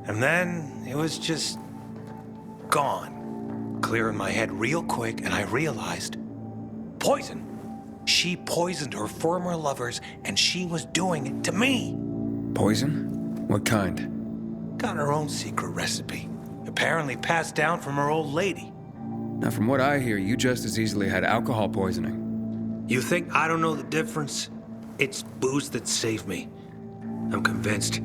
And then it was just gone. Clearing my head real quick, and I realized poison. She poisoned her former lovers, and she was doing it to me. Poison? What kind? Got her own secret recipe. Apparently passed down from her old lady. Now, from what I hear, you just as easily had alcohol poisoning. You think I don't know the difference? It's booze that saved me. I'm convinced.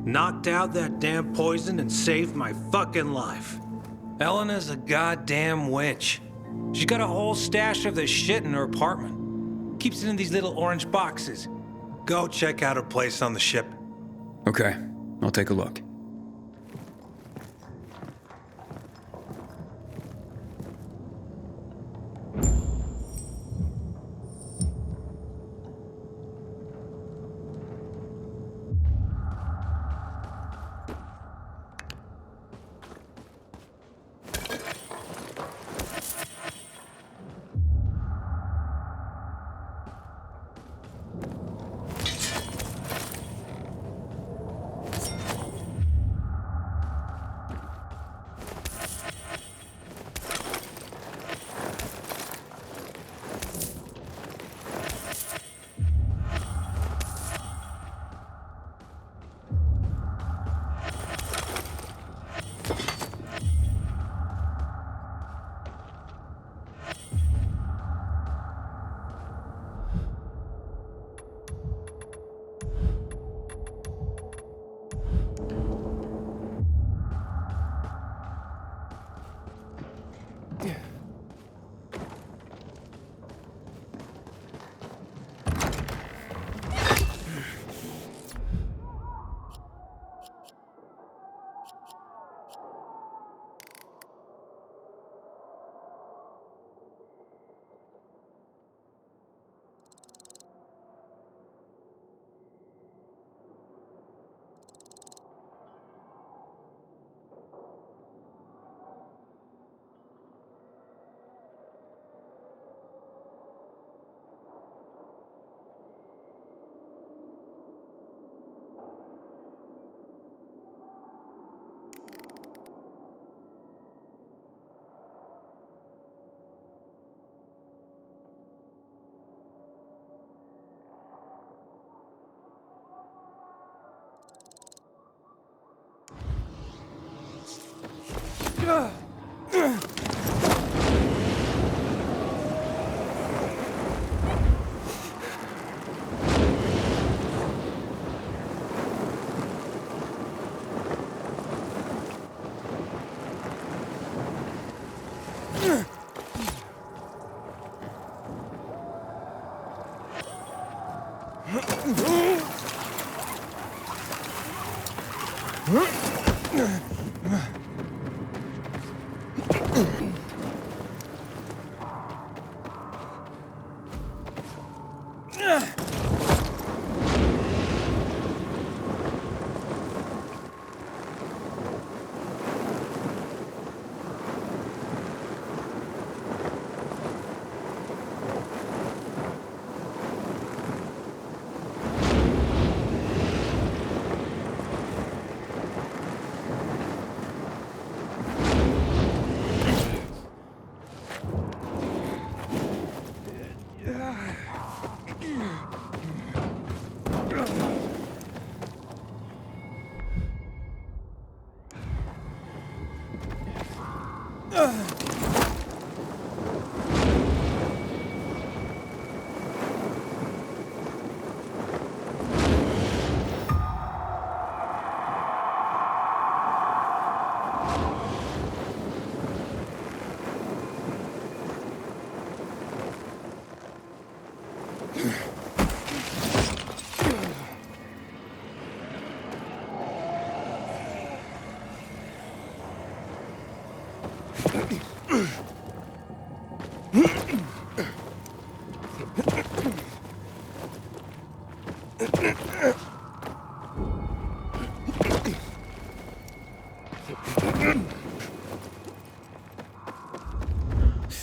Knocked out that damn poison and saved my fucking life. Elena's a goddamn witch. She's got a whole stash of this shit in her apartment. Keeps it in these little orange boxes. Go check out her place on the ship. Okay, I'll take a look.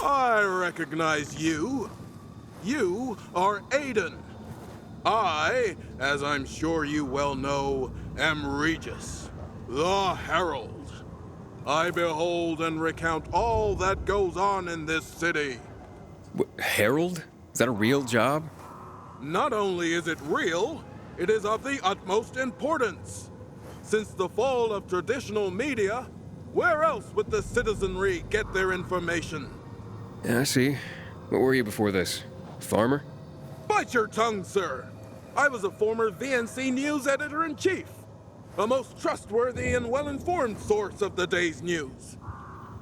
I recognize you. You are Aiden. I, as I'm sure you well know, am Regis. The Herald. I behold and recount all that goes on in this city. Herald? Is that a real job? Not only is it real, it is of the utmost importance. Since the fall of traditional media, where else would the citizenry get their information? Yeah, I see. What were you before this? Farmer? Bite your tongue, sir. I was a former VNC News editor-in-chief, a most trustworthy and well-informed source of the day's news.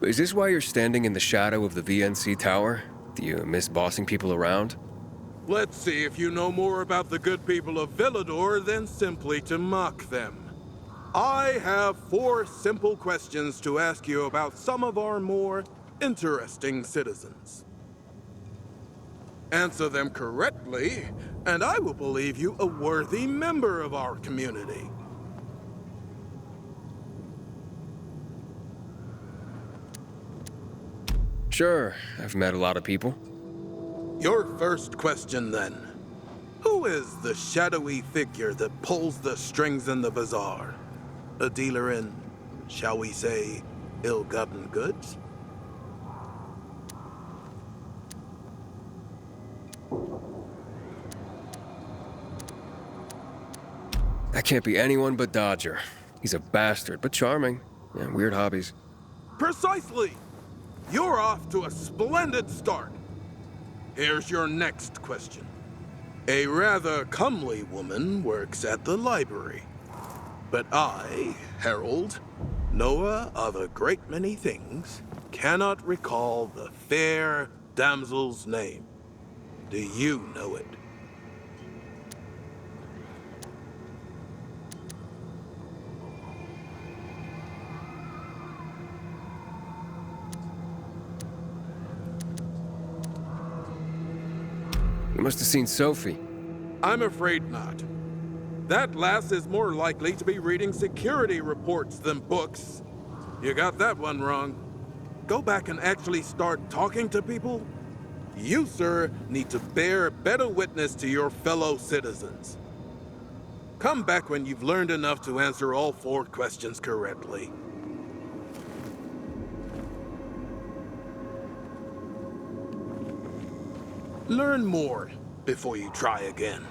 Is this why you're standing in the shadow of the VNC tower? Do you miss bossing people around? Let's see if you know more about the good people of Villador than simply to mock them. I have 4 simple questions to ask you about some of our more interesting citizens. Answer them correctly, and I will believe you a worthy member of our community. Sure, I've met a lot of people. Your first question, then. Who is the shadowy figure that pulls the strings in the bazaar? A dealer in, shall we say, ill-gotten goods? That can't be anyone but Dodger. He's a bastard, but charming. Yeah, weird hobbies. Precisely! You're off to a splendid start. Here's your next question. A rather comely woman works at the library. But I, Harold, knower of a great many things, cannot recall the fair damsel's name. Do you know it? You must have seen Sophie. I'm afraid not. That lass is more likely to be reading security reports than books. You got that one wrong. Go back and actually start talking to people. You, sir, need to bear better witness to your fellow citizens. Come back when you've learned enough to answer all 4 questions correctly. Learn more before you try again.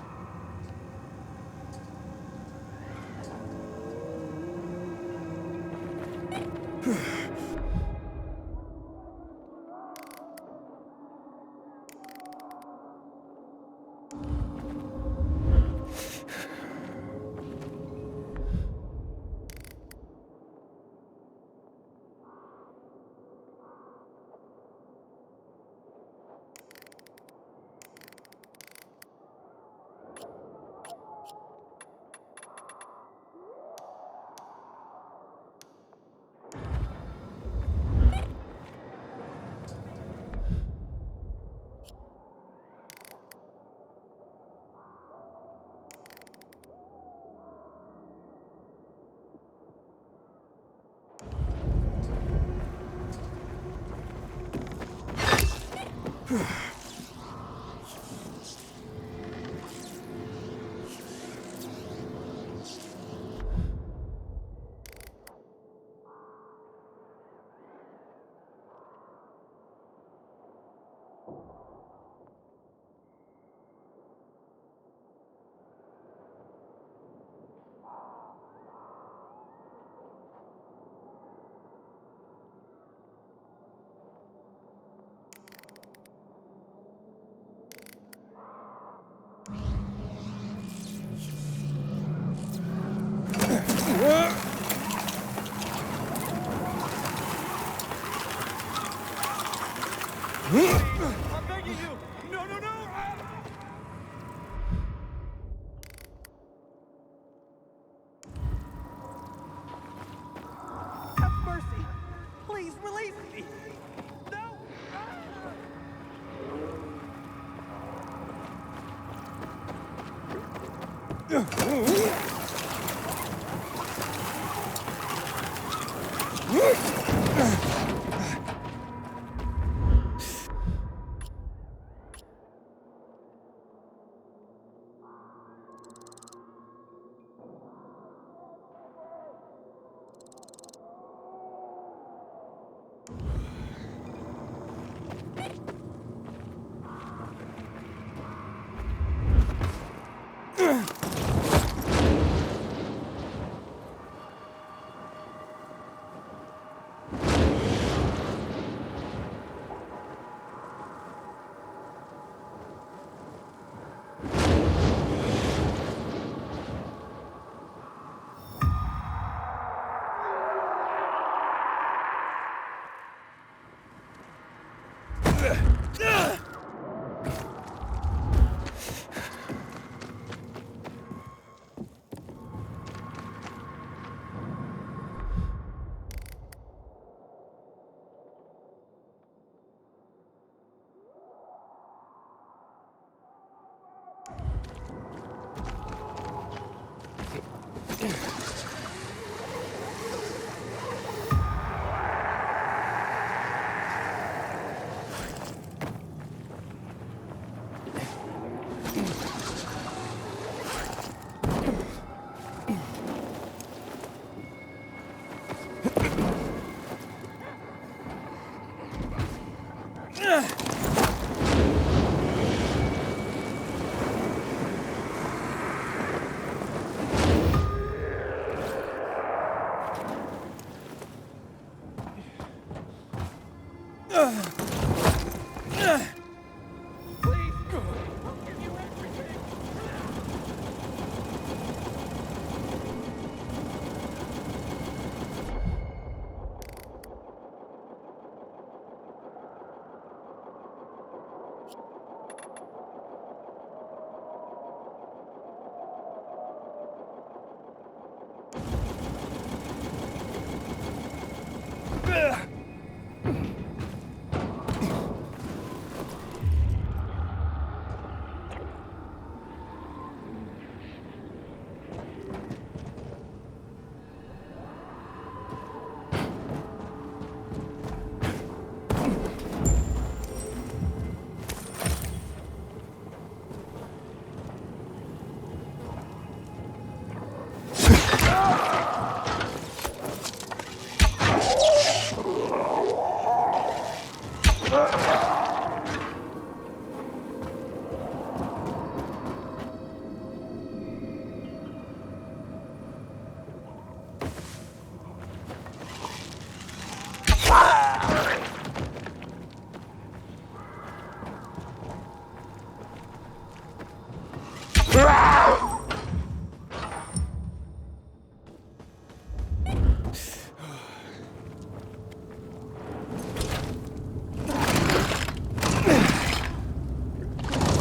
I'm begging you! No, no, no! Have mercy! Please release me! No!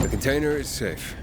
The container is safe.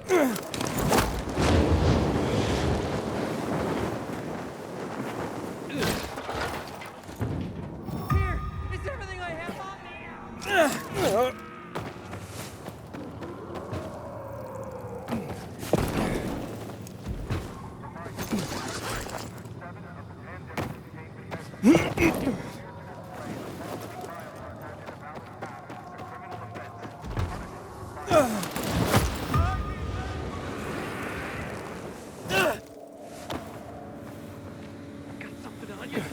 Here is everything I have on me. Got something on you.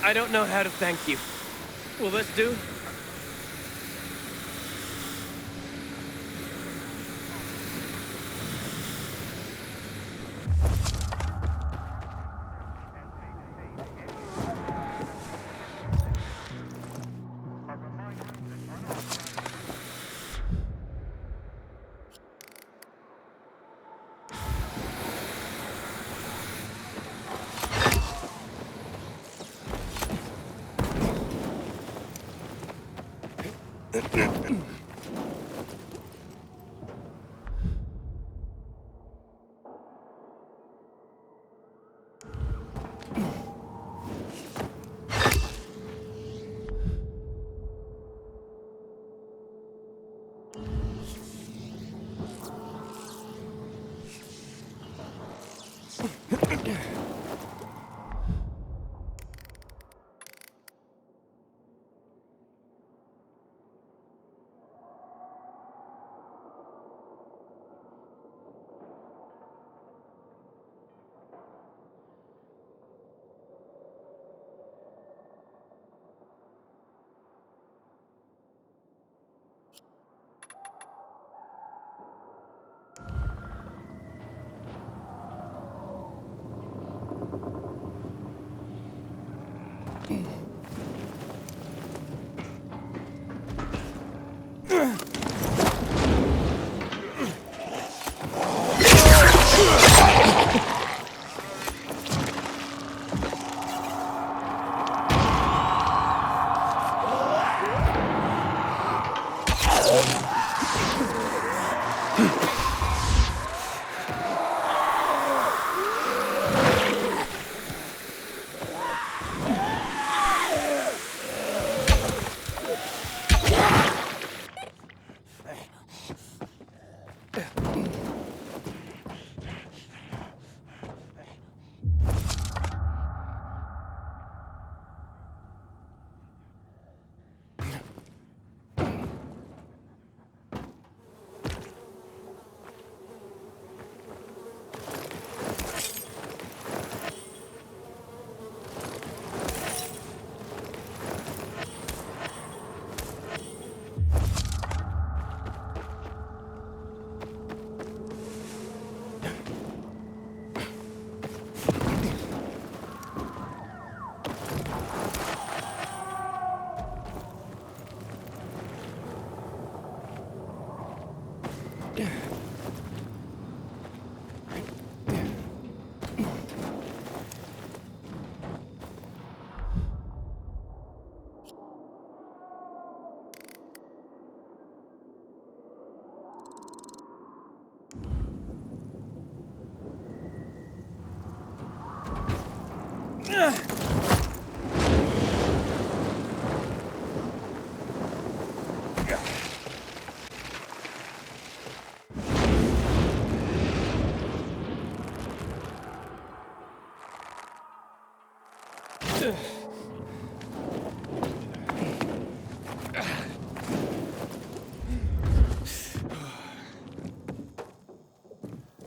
I don't know how to thank you. Will this do?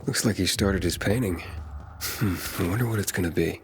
Looks like he started his painting. I wonder what it's gonna be.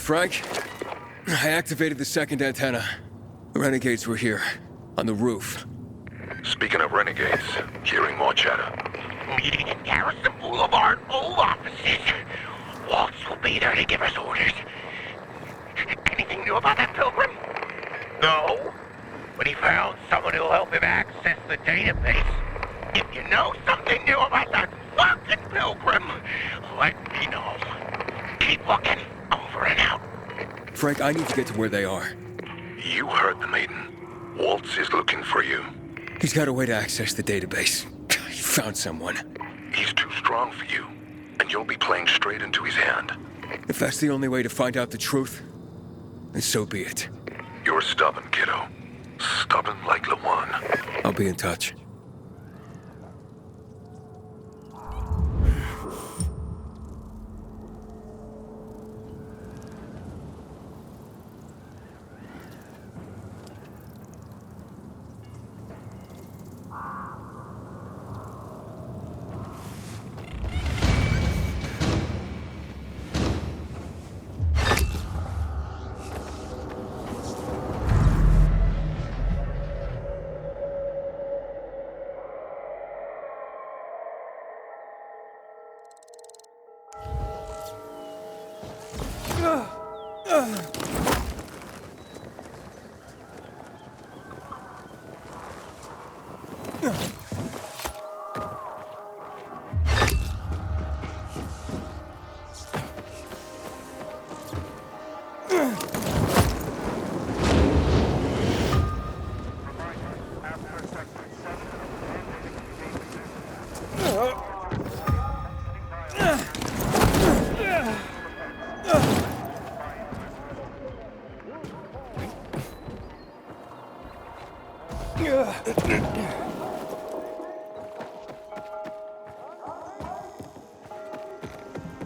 Frank. I activated the second antenna. The Renegades were here, on the roof. Speaking of renegades, hearing more chatter. Meeting in Garrison Boulevard, all offices. Waltz will be there to give us orders. Anything new about that pilgrim? No. But he found someone who'll help him access the database. If you know something new about that fucking pilgrim, let me know. Keep looking. Over and out. Frank, I need to get to where they are. You heard the maiden. Waltz is looking for you. He's got a way to access the database. He found someone. He's too strong for you, and you'll be playing straight into his hand. If that's the only way to find out the truth, then so be it. You're stubborn, kiddo. Stubborn like Lawan. I'll be in touch.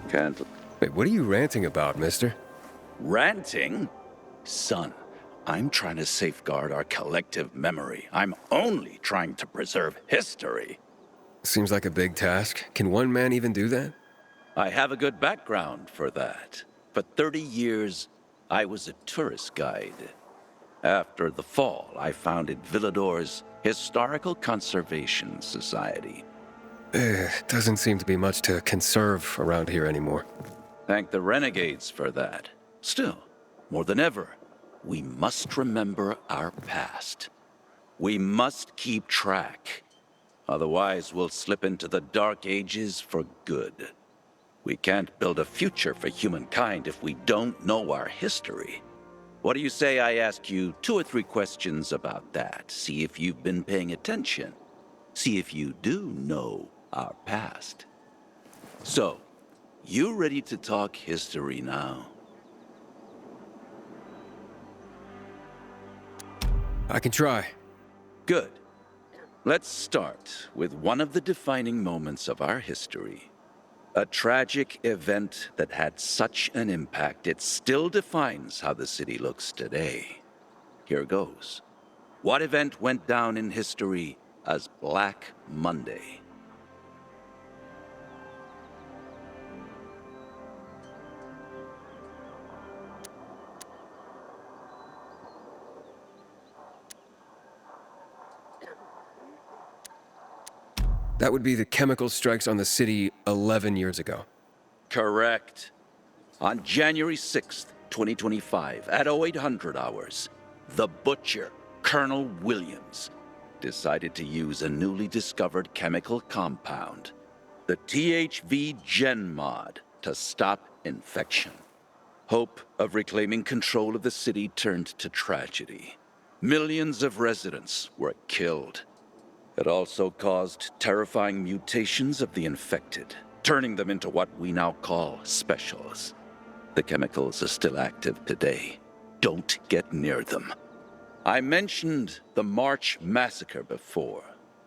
Can't. Wait, what are you ranting about, mister? Ranting? Son, I'm trying to safeguard our collective memory. I'm only trying to preserve history. Seems like a big task. Can one man even do that? I have a good background for that. For 30 years, I was a tourist guide. After the fall, I founded Villador's Historical Conservation Society. Doesn't seem to be much to conserve around here anymore. Thank the Renegades for that. Still, more than ever, we must remember our past. We must keep track. Otherwise, we'll slip into the Dark Ages for good. We can't build a future for humankind if we don't know our history. What do you say I ask you 2 or 3 questions about that? See if you've been paying attention. See if you do know our past. So, you ready to talk history now? I can try. Good. Let's start with one of the defining moments of our history. A tragic event that had such an impact it still defines how the city looks today. Here goes. What event went down in history as Black Monday? That would be the chemical strikes on the city 11 years ago. Correct. On January 6th, 2025, at 0800 hours, the butcher, Colonel Williams, decided to use a newly discovered chemical compound, the THV Gen Mod, to stop infection. Hope of reclaiming control of the city turned to tragedy. Millions of residents were killed. It also caused terrifying mutations of the infected, turning them into what we now call specials. The chemicals are still active today. Don't get near them. I mentioned the March Massacre before.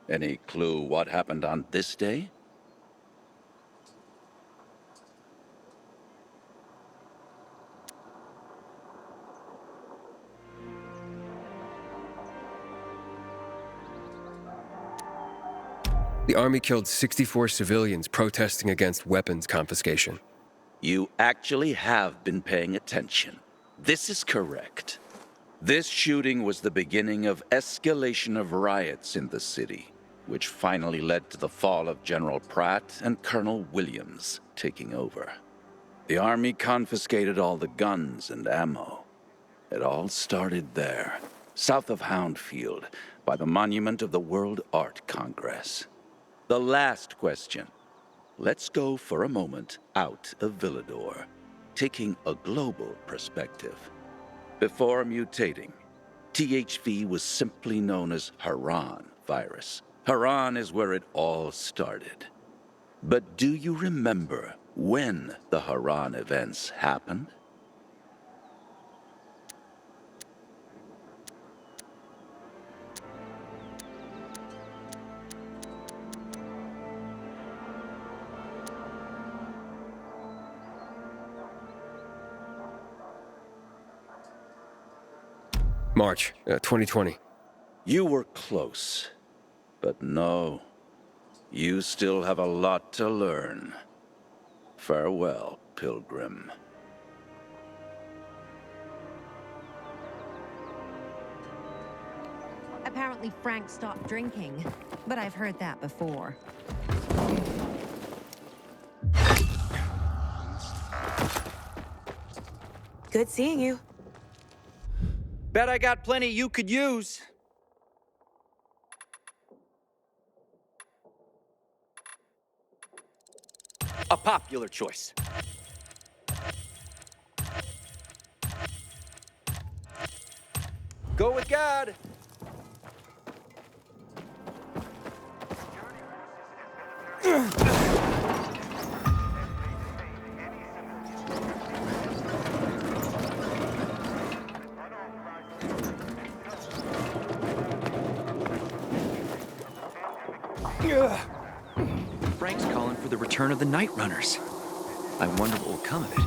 Any clue what happened on this day? The army killed 64 civilians protesting against weapons confiscation. You actually have been paying attention. This is correct. This shooting was the beginning of escalation of riots in the city, which finally led to the fall of General Pratt and Colonel Williams taking over. The army confiscated all the guns and ammo. It all started there, south of Houndfield, by the monument of the World Art Congress. The last question. Let's go for a moment out of Villador, taking a global perspective. Before mutating, THV was simply known as Haran virus. Haran is where it all started. But do you remember when the Haran events happened? March 2020. You were close, but no, you still have a lot to learn. Farewell, Pilgrim. Apparently Frank stopped drinking, but I've heard that before. Good seeing you. Bet I got plenty you could use. A popular choice. Go with God. Frank's calling for the return of the Night Runners. I wonder what will come of it.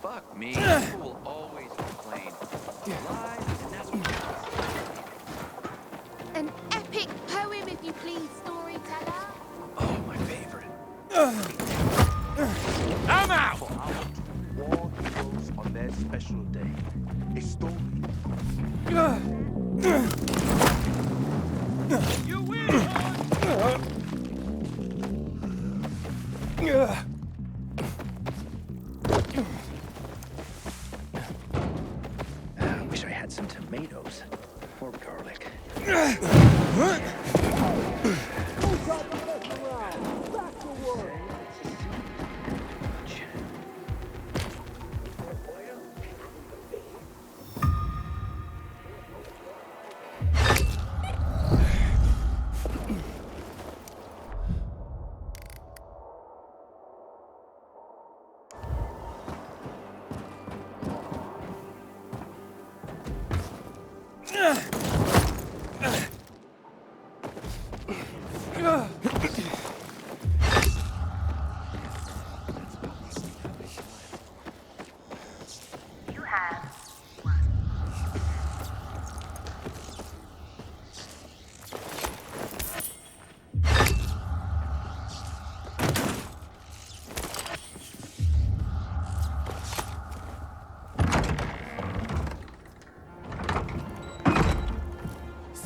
Fuck me. People will always complain. Lies, and that's what An epic poem, if you please, storyteller. Oh, my favorite. I'm out! War heroes on their special day. A story. You win! I wish I had some tomatoes. Or garlic.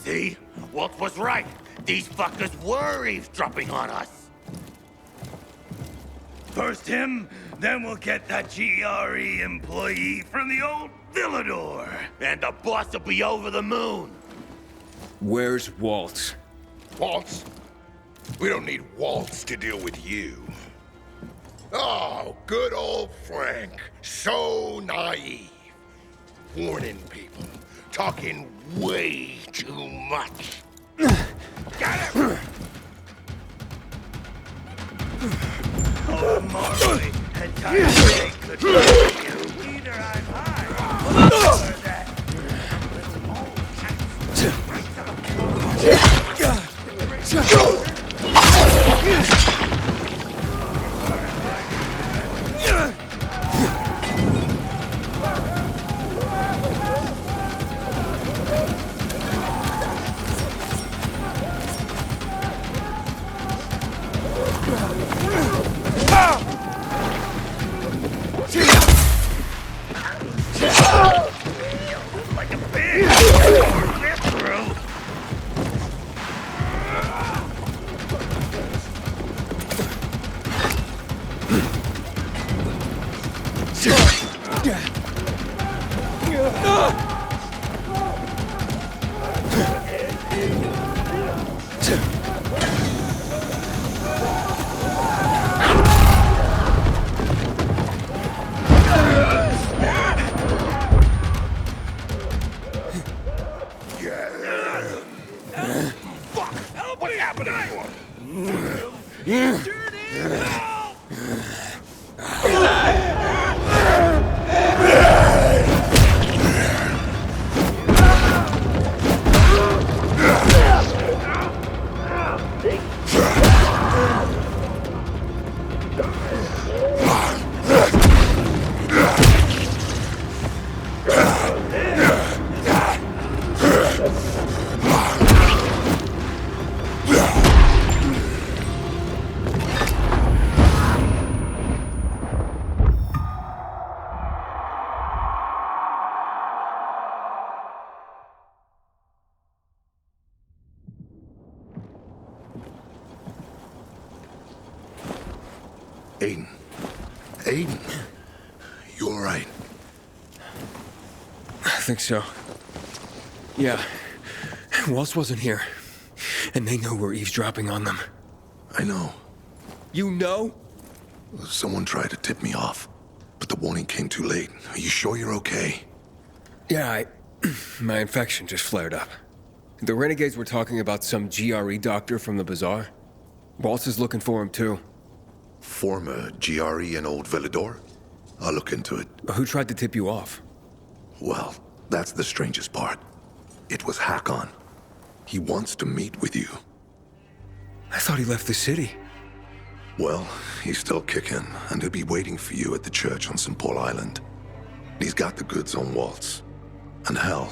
See? Walt was right. These fuckers were eavesdropping on us. First him, then we'll get that GRE employee from the old Villador. And the boss will be over the moon. Where's Waltz? Waltz? We don't need Waltz to deal with you. Oh, good old Frank. So naive. Warning people. Talking way too much. Got him! Oh, Marley, and Tyler could do you. Either I'm high, or that. Let's all What happened to Aiden. Aiden. You all right? I think so. Yeah. Waltz wasn't here. And they know we're eavesdropping on them. I know. You know? Someone tried to tip me off, but the warning came too late. Are you sure you're okay? Yeah, my infection just flared up. The renegades were talking about some GRE doctor from the bazaar. Waltz is looking for him, too. Former GRE and Old Villador? I'll look into it. Who tried to tip you off? Well, that's the strangest part. It was Hakon. He wants to meet with you. I thought he left the city. Well, he's still kicking, and he'll be waiting for you at the church on St. Paul Island. He's got the goods on Waltz. And hell,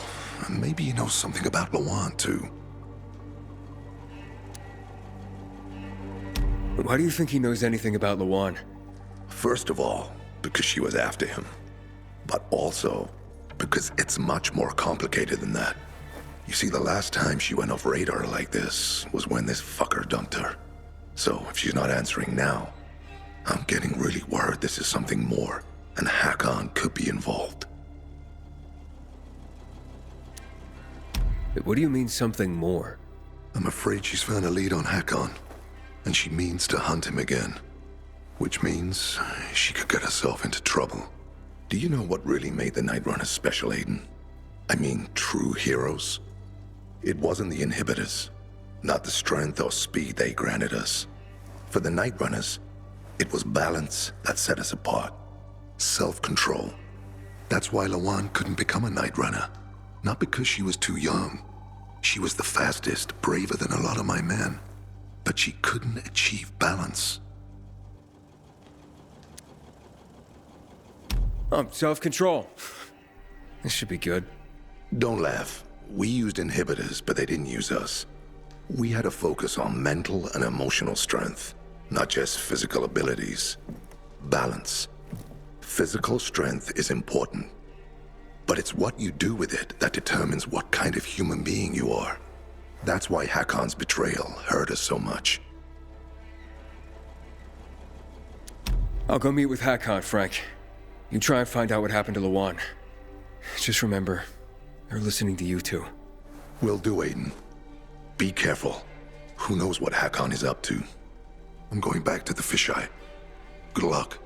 maybe he knows something about Lawan, too. Why do you think he knows anything about Lawan? First of all, because she was after him. But also, because it's much more complicated than that. You see, the last time she went off radar like this was when this fucker dumped her. So, if she's not answering now, I'm getting really worried this is something more, and Hakon could be involved. What do you mean, something more? I'm afraid she's found a lead on Hakon, and she means to hunt him again. Which means she could get herself into trouble. Do you know what really made the Night Runners special, Aiden? I mean, true heroes? It wasn't the inhibitors, not the strength or speed they granted us. For the Night Runners, it was balance that set us apart. Self-control. That's why Lawan couldn't become a Night Runner. Not because she was too young. She was the fastest, braver than a lot of my men. But she couldn't achieve balance. Self-control. This should be good. Don't laugh. We used inhibitors, but they didn't use us. We had to focus on mental and emotional strength, not just physical abilities. Balance. Physical strength is important, but it's what you do with it that determines what kind of human being you are. That's why Hakon's betrayal hurt us so much. I'll go meet with Hakon, Frank. You try and find out what happened to Lawan. Just remember, they're listening to you two. Will do, Aiden. Be careful. Who knows what Hakon is up to? I'm going back to the fisheye. Good luck.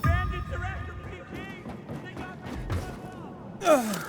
Bandits are after PG! They got me in trouble!